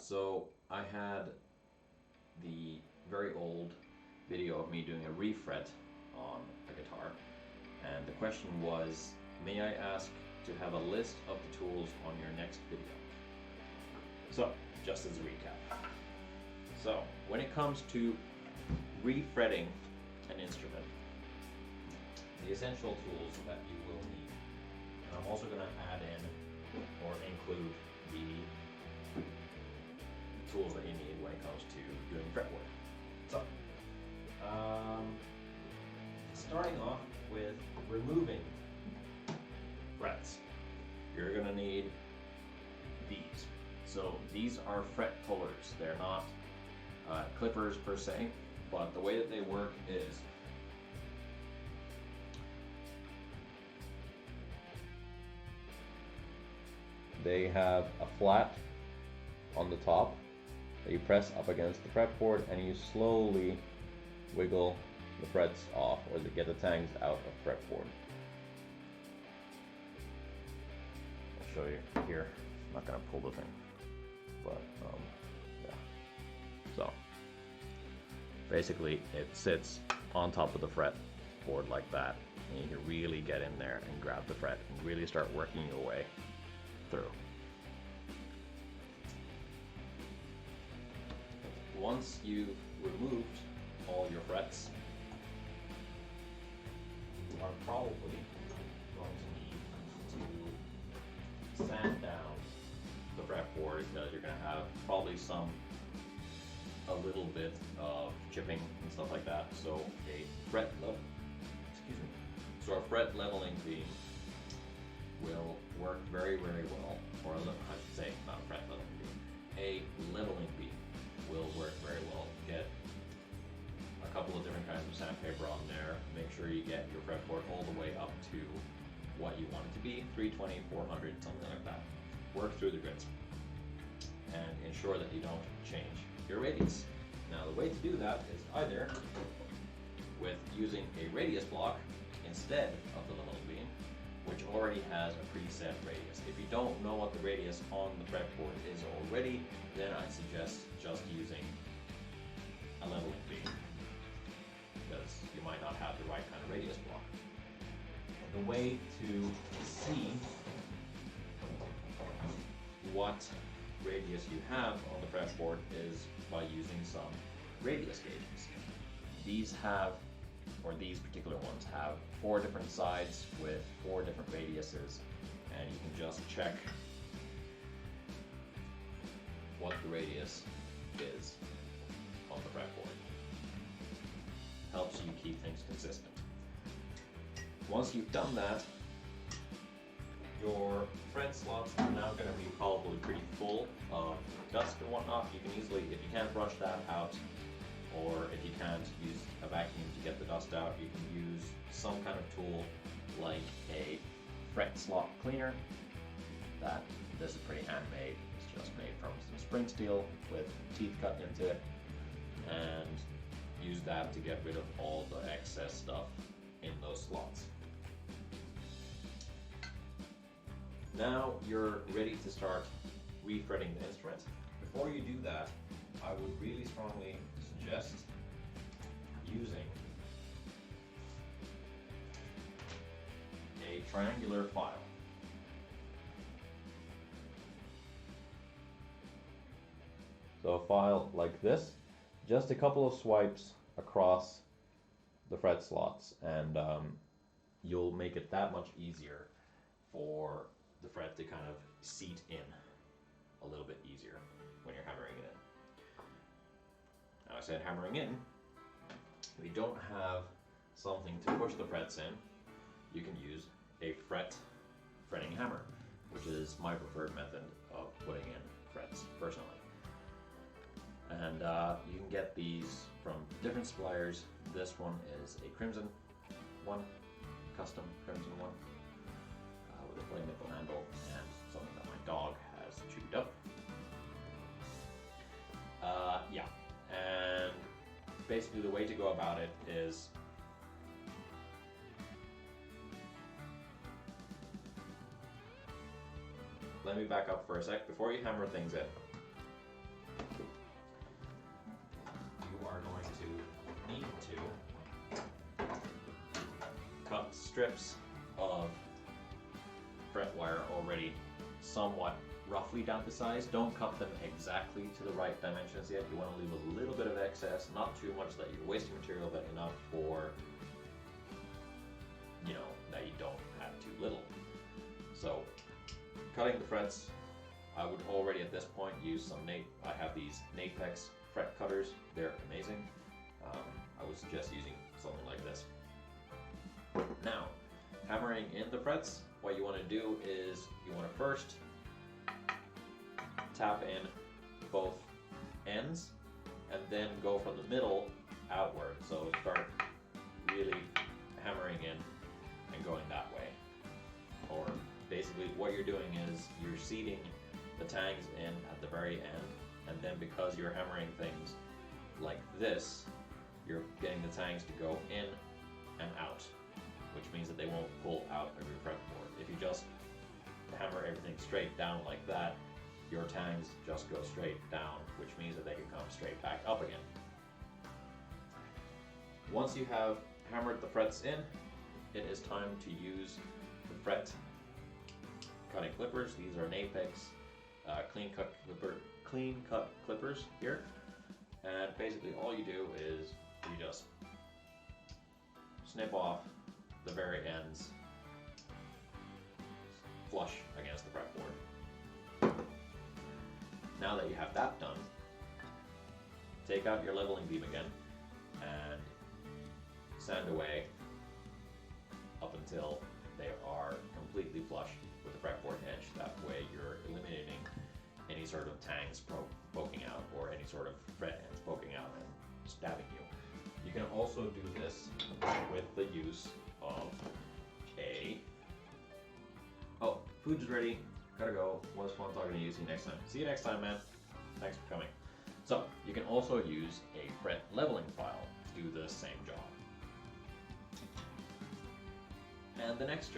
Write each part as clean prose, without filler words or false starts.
So I had the very old video of me doing a refret on a guitar, and the question was, may I ask to have a list of the tools on your next video? So, just as a recap. So, when it comes to refretting an instrument, the essential tools that you will need, and I'm also going to add in or include the tools that you need when it comes to doing fretwork. So, starting off with removing frets, you're going to need these. So these are fret pullers. They're not clippers per se, but the way that they work is they have a flat on the top that you press up against the fretboard, and you slowly wiggle the frets off, or get the tangs out of fretboard. I'll show you here. I'm not gonna pull the thing, but yeah. So basically, it sits on top of the fretboard like that, and you can really get in there and grab the fret and really start working your way through. Once you've removed all your frets, you are probably going to need to sand down the fretboard, because you're going to have probably a little bit of chipping and stuff like that. So a fret leveling beam will work very, very well, or I should say not a fret leveling beam, a leveling beam will work very well. Get a couple of different kinds of sandpaper on there. Make sure you get your fretboard all the way up to what you want it to be, 320, 400, something like that. Work through the grids and ensure that you don't change your radius. Now the way to do that is either with using a radius block instead of the leveling beam, which already has a preset radius. If you don't know what the radius on the fretboard is already, then I suggest just using a leveling beam, because you might not have the right kind of radius block. The way to see what radius you have on the fretboard is by using some radius gauges. These particular ones have 4 different sides with 4 different radiuses, and you can just check what the radius is on the fretboard. Helps you keep things consistent. Once you've done that, your fret slots are now going to be probably pretty full of dust and whatnot. You can easily, if you can't brush that out, or if you can't use a vacuum to get the dust out, you can use some kind of tool like a fret slot cleaner. This is pretty handmade. It's just made from some spring steel with teeth cut into it, and use that to get rid of all the excess stuff in those slots. Now you're ready to start refretting the instrument. Before you do that, I would really strongly suggest using a triangular file. So a file like this, just a couple of swipes across the fret slots, and you'll make it that much easier for the fret to kind of seat in a little bit easier when you're hammering it in. Now I said hammering in. If you don't have something to push the frets in, you can use a fretting hammer, which is my preferred method of putting in frets personally. And you can get these from different suppliers. This one is a crimson one, custom crimson one, with a flame nickel handle and something that my dog has chewed up. Yeah, and basically the way to go about it is let me back up for a sec. Before you hammer things in, to cut strips of fret wire already somewhat roughly down to size. Don't cut them exactly to the right dimensions yet. You want to leave a little bit of excess, not too much that you're wasting material, but enough for, you know, that you don't have too little. So cutting the frets, I would already at this point use some I have these Napex fret cutters. They're amazing. I would suggest using something like this. Now, hammering in the frets, what you want to do is you want to first tap in both ends and then go from the middle outward. So start really hammering in and going that way. Or basically what you're doing is you're seating the tangs in at the very end, and then because you're hammering things like this, you're getting the tangs to go in and out, which means that they won't pull out of your fretboard. If you just hammer everything straight down like that, your tangs just go straight down, which means that they can come straight back up again. Once you have hammered the frets in, it is time to use the fret cutting clippers. These are Napex clean cut clippers here, and basically all you do is you just snip off the very ends flush against the fretboard. Now that you have that done, take out your leveling beam again and sand away up until they are completely flush with the fretboard edge. That way you're eliminating any sort of tangs poking out or any sort of fret ends poking out and stabbing you. You can also do this with the use of oh, food's ready, gotta go, was fun talking to you, see you next time. See you next time, man. Thanks for coming. So, you can also use a fret leveling file to do the same job. And the next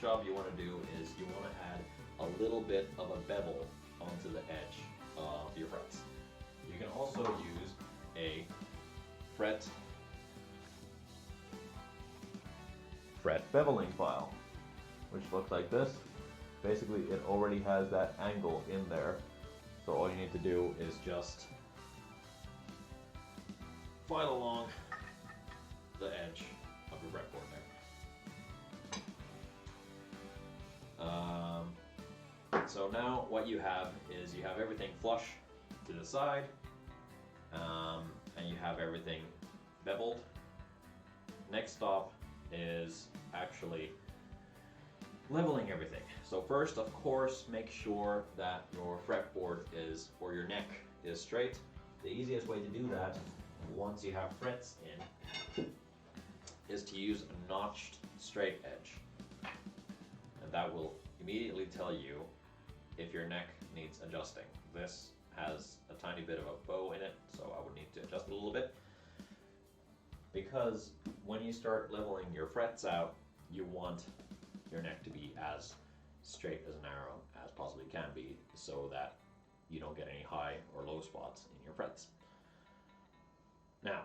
job you want to do is you want to add a little bit of a bevel onto the edge of your frets. You can also use a fret beveling file, which looks like this. Basically, it already has that angle in there, so all you need to do is just file along the edge of your fretboard there. So now what you have is you have everything flush to the side, and you have everything beveled. Next stop is actually leveling everything. So first, of course, make sure that your fretboard is, or your neck is straight. The easiest way to do that, once you have frets in, is to use a notched straight edge. And that will immediately tell you if your neck needs adjusting. This has a tiny bit of a bow in it, so I would need to adjust it a little bit. Because when you start leveling your frets out, you want your neck to be as straight as an arrow as possibly can be, so that you don't get any high or low spots in your frets. Now,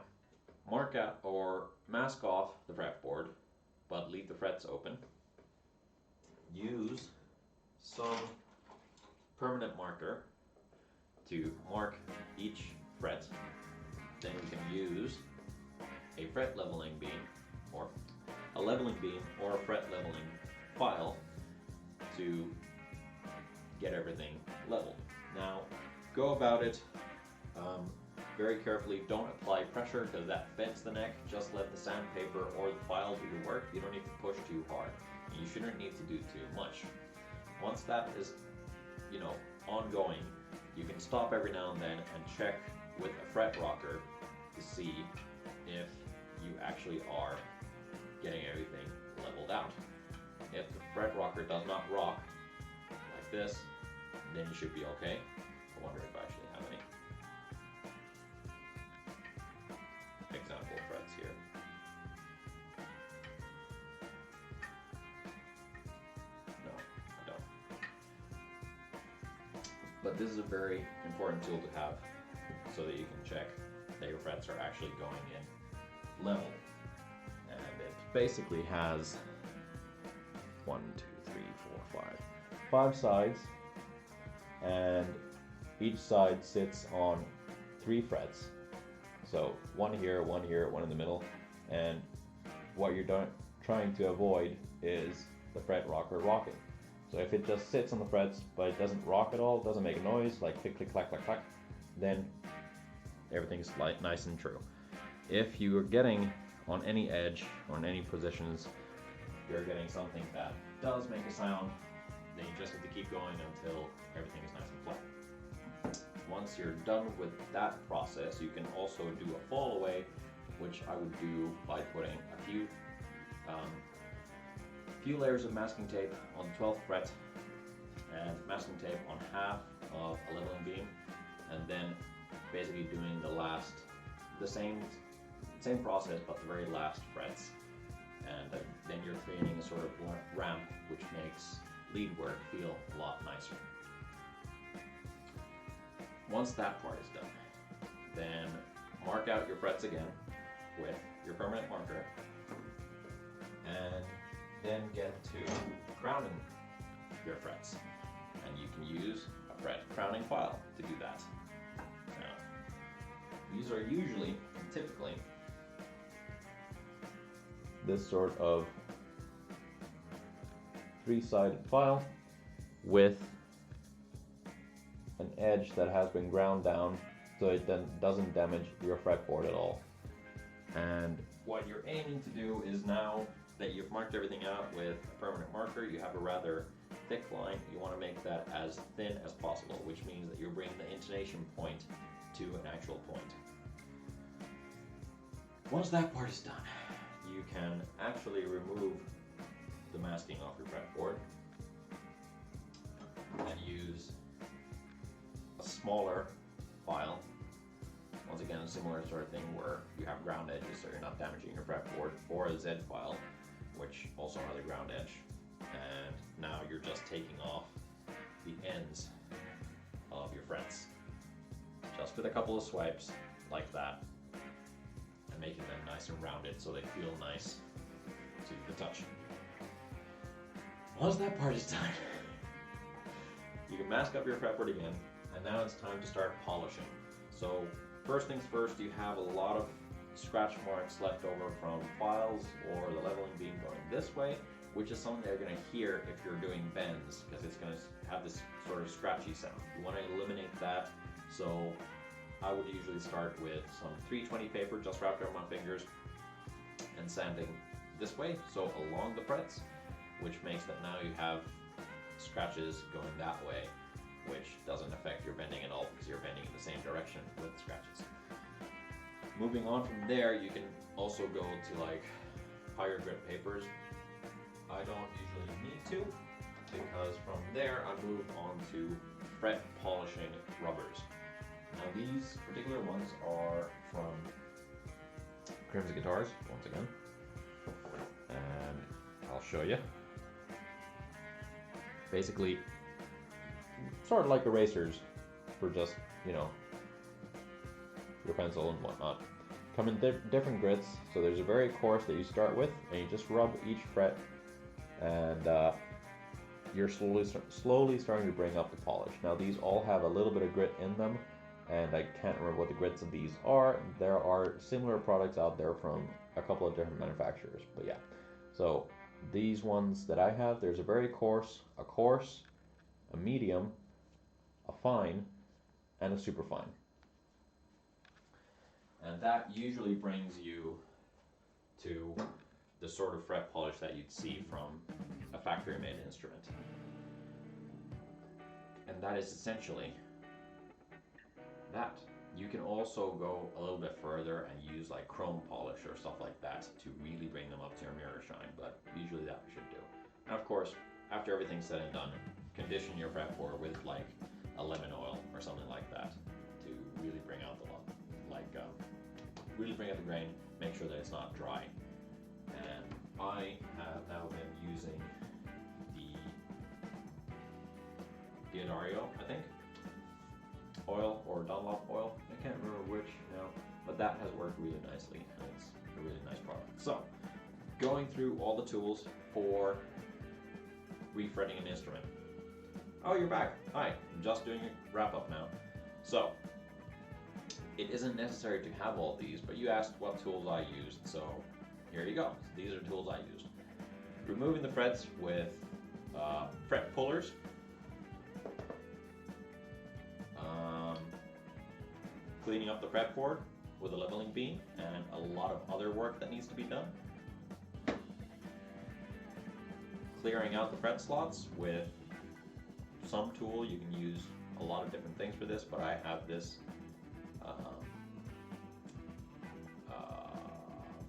mark out or mask off the fretboard, but leave the frets open. Use some permanent marker to mark each fret. Then you can use a fret leveling beam, or a leveling beam, or a fret leveling file to get everything leveled. Now, go about it very carefully. Don't apply pressure because that bends the neck. Just let the sandpaper or the file do the work. You don't need to push too hard. You shouldn't need to do too much. Once that is, ongoing, you can stop every now and then and check with a fret rocker to see if you actually are getting everything leveled out. If the fret rocker does not rock like this, then you should be okay. I wonder if I actually have any example frets here. No, I don't. But this is a very important tool to have so that you can check that your frets are actually going in level, and it basically has 1, 2, 3, 4, 5 sides, and each side sits on 3 frets. So one here, one in the middle, and what you're trying to avoid is the fret rocker rocking. So if it just sits on the frets but it doesn't rock at all, doesn't make a noise like click click clack clack clack, then everything's like nice and true. If you are getting on any edge, on any positions, you're getting something that does make a sound, then you just have to keep going until everything is nice and flat. Once you're done with that process, you can also do a fall away, which I would do by putting a few layers of masking tape on the 12th fret and masking tape on half of a leveling beam, and then basically doing the same process but the very last frets, and then you're creating a sort of ramp which makes lead work feel a lot nicer. Once that part is done, then mark out your frets again with your permanent marker, and then get to crowning your frets, and you can use a fret crowning file to do that. Now, these are typically this sort of 3-sided file with an edge that has been ground down so it then doesn't damage your fretboard at all. And what you're aiming to do is, now that you've marked everything out with a permanent marker, you have a rather thick line. You want to make that as thin as possible, which means that you're bringing the intonation point to an actual point. Once that part is done, you can actually remove the masking off your fretboard and use a smaller file. Once again, a similar sort of thing where you have ground edges so you're not damaging your fretboard, or a Z file, which also has a ground edge. And now you're just taking off the ends of your frets, just with a couple of swipes like that, and making them nice and rounded so they feel nice to the touch. Once that part is done, you can mask up your fretboard again, and now it's time to start polishing. So first things first, you have a lot of scratch marks left over from files or the leveling beam going this way, which is something they're going to hear if you're doing bends, because it's going to have this sort of scratchy sound. You want to eliminate that, so I would usually start with some 320 paper just wrapped around my fingers and sanding this way, so along the frets, which makes that now you have scratches going that way, which doesn't affect your bending at all because you're bending in the same direction with the scratches. Moving on from there, you can also go to like higher grit papers. I don't usually need to, because from there I move on to fret polishing rubbers. Now these particular ones are from Crimson Guitars, once again, and I'll show you. Basically, sort of like erasers for just, you know, your pencil and whatnot. Come in different grits, so there's a very coarse that you start with, and you just rub each fret, and you're slowly starting to bring up the polish. Now these all have a little bit of grit in them, and I can't remember what the grits of these are. There are similar products out there from a couple of different manufacturers, but yeah. So these ones that I have, there's a very coarse, a medium, a fine, and a super fine. And that usually brings you to the sort of fret polish that you'd see from a factory-made instrument. And that is essentially that. You can also go a little bit further and use like chrome polish or stuff like that to really bring them up to your mirror shine, but usually that we should do. And of course, after everything's said and done, condition your fretboard with like a lemon oil or something like that to really bring out the really bring out the grain, make sure that it's not dry. And I have now been using the D'Addario, I think, oil or Dunlop oil. I can't remember which now, but that has worked really nicely, and it's really nice product. So, going through all the tools for refretting an instrument. Oh, you're back. Hi, I'm just doing a wrap up now. So, it isn't necessary to have all these, but you asked what tools I used, so here you go. These are tools I used. Removing the frets with fret pullers. Cleaning up the fretboard with a leveling beam, and a lot of other work that needs to be done. Clearing out the fret slots with some tool. You can use a lot of different things for this, but I have this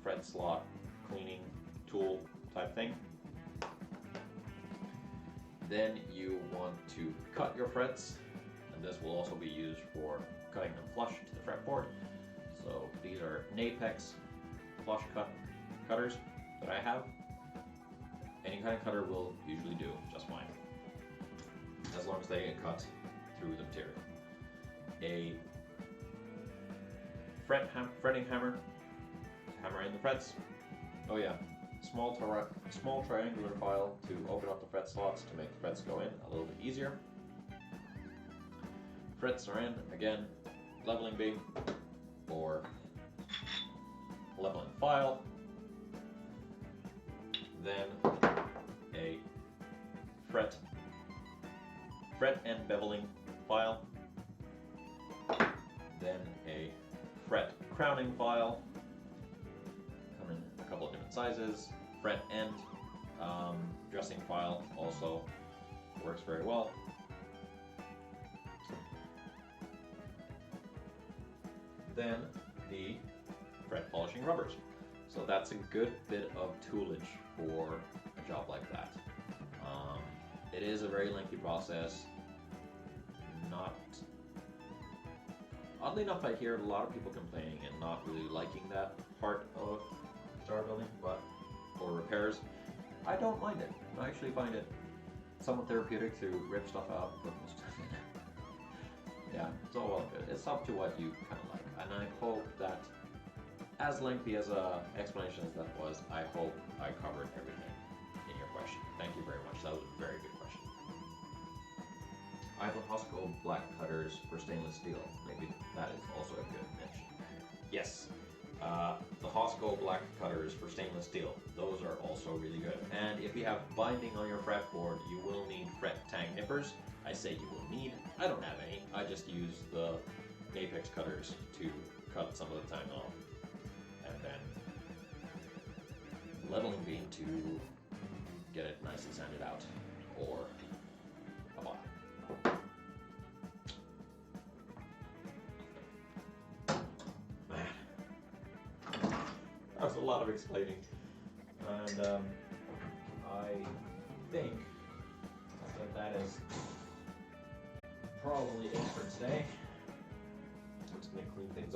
fret slot cleaning tool type thing. Then you want to cut your frets, and this will also be used for cutting them flush to the fretboard. So these are Napex flush cutters that I have. Any kind of cutter will usually do just fine, as long as they get cut through the material. A fretting hammer to hammer in the frets. Oh yeah, small triangular file to open up the fret slots to make the frets go in a little bit easier. Frets are in, again, leveling beam or leveling file. Then a fret and beveling file. Then a fret crowning file. Come in a couple of different sizes. Fret end dressing file also works very well. Then the fret polishing rubbers. So that's a good bit of toolage for a job like that. It is a very lengthy process. Oddly enough, I hear a lot of people complaining and not really liking that part of guitar building, but for repairs, I don't mind it. I actually find it somewhat therapeutic to rip stuff out and put more stuff in. Yeah, it's all well good. It's up to what you kind of like, and I hope that, as lengthy as an explanation as that was, I hope I covered everything in your question. Thank you very much. That was a very good question. I have a Hosco black cutters for stainless steel. Maybe that is also a good mention. Yes, the Hosco black cutters for stainless steel. Those are also really good. And if you have binding on your fretboard, you will need fret tang nippers. I say you will need. I don't have any. I just use the Napex cutters to cut some of the tang off. And then leveling beam to get it nice and sanded out, or a file. That was a lot of explaining, and I think that is probably it for today. I'm just going to clean things up.